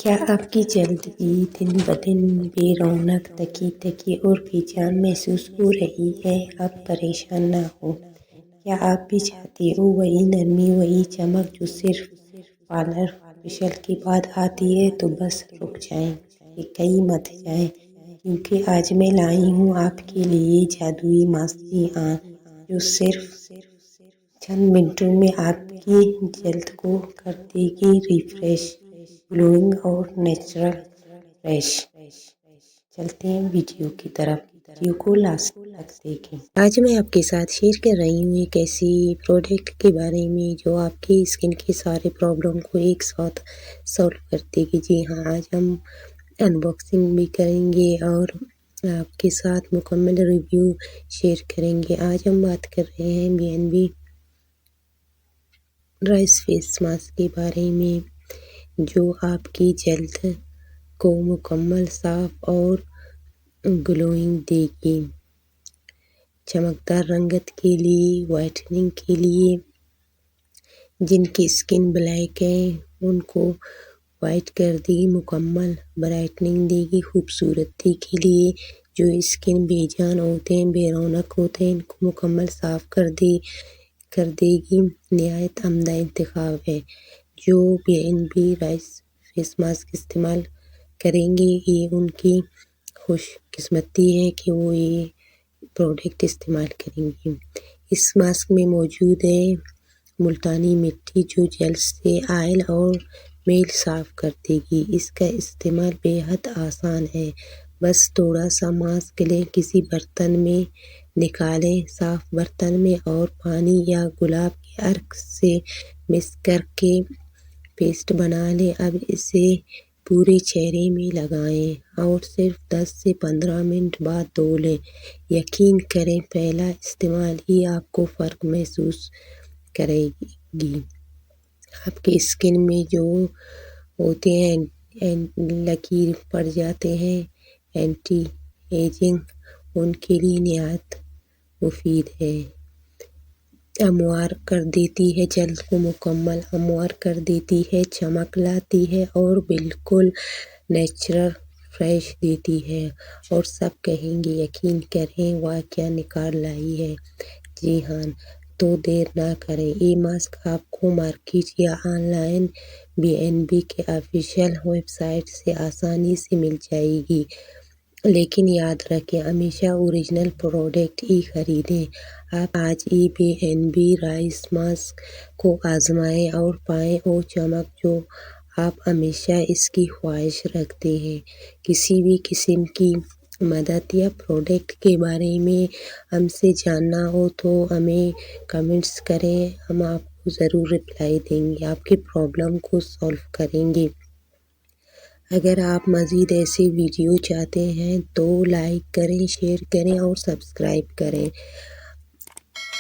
क्या आपकी जल्द भी दिन ब दिन बेरौनक, तकी और बेजान महसूस हो रही है? अब परेशान ना हो। क्या आप भी चाहते हो वही नरमी, वही चमक जो सिर्फ पार्लर फेशियल के बाद आती है? तो बस रुक जाएं, कहीं मत जाएं, क्योंकि आज मैं लाई हूँ आपके लिए जादुई मास्क की आन, जो सिर्फ चंद मिनटों में आपकी जल्द को कर देगी रिफ्रेश, ग्लोइंग और नेचुरल फ्रेश। चलते हैं वीडियो की तरफ, वीडियो को लास्ट तक देखें। आज मैं आपके साथ शेयर कर रही हूँ एक ऐसी प्रोडक्ट के बारे में जो आपकी स्किन के सारे प्रॉब्लम को एक साथ सॉल्व कर देगी। जी हाँ, आज हम अनबॉक्सिंग भी करेंगे और आपके साथ मुकम्मल रिव्यू शेयर करेंगे। आज हम बात कर रहे हैं BNB राइस फेस मास्क के बारे में, जो आपकी जल्द को मुकम्मल साफ और ग्लोइंग देगी। चमकदार रंगत के लिए, वाइटनिंग के लिए, जिनकी स्किन ब्लैक है उनको वाइट कर देगी, मुकम्मल ब्राइटनिंग देगी। खूबसूरती के लिए, जो स्किन बेजान होते हैं, बेरौनक होते हैं, इनको मुकम्मल साफ कर देगी। निहायत अम्दा इंतखाब है। जो BNB राइस फेस मास्क इस्तेमाल करेंगे, ये उनकी खुशकिस्मती है कि वो ये प्रोडक्ट इस्तेमाल करेंगे। इस मास्क में मौजूद है मुल्तानी मिट्टी, जो जल्द से आयल और मेल साफ कर देगी। इसका इस्तेमाल बेहद आसान है। बस थोड़ा सा मास्क लें, किसी बर्तन में निकालें, साफ बर्तन में, और पानी या गुलाब के अर्क से मिक्स करके पेस्ट बना लें। अब इसे पूरे चेहरे में लगाएं और सिर्फ 10 से 15 मिनट बाद धो लें। यकीन करें, पहला इस्तेमाल ही आपको फ़र्क महसूस करेगी। आपके स्किन में जो होते हैं लकीर पड़ जाते हैं, एंटी एजिंग, उनके लिए निहायत मुफीद है। हमवार कर देती है, जल्द को मुकम्मल हमवार कर देती है, चमक लाती है और बिल्कुल नेचुरल फ्रेश देती है। और सब कहेंगे यकीन करें वाह क्या निकाल लाई है। जी हाँ, तो देर ना करें। ये मास्क आपको मार्केट या ऑनलाइन BNB के ऑफिशियल वेबसाइट से आसानी से मिल जाएगी, लेकिन याद रखें हमेशा ओरिजिनल प्रोडक्ट ही खरीदें। आप आज ही BNB राइस मास्क को आजमाएं और पाएं वो चमक जो आप हमेशा इसकी ख्वाहिश रखते हैं। किसी भी किस्म की मदद या प्रोडक्ट के बारे में हमसे जानना हो तो हमें कमेंट्स करें, हम आपको ज़रूर रिप्लाई देंगे, आपकी प्रॉब्लम को सॉल्व करेंगे। अगर आप मज़ीद ऐसे वीडियो चाहते हैं तो लाइक करें, शेयर करें और सब्सक्राइब करें।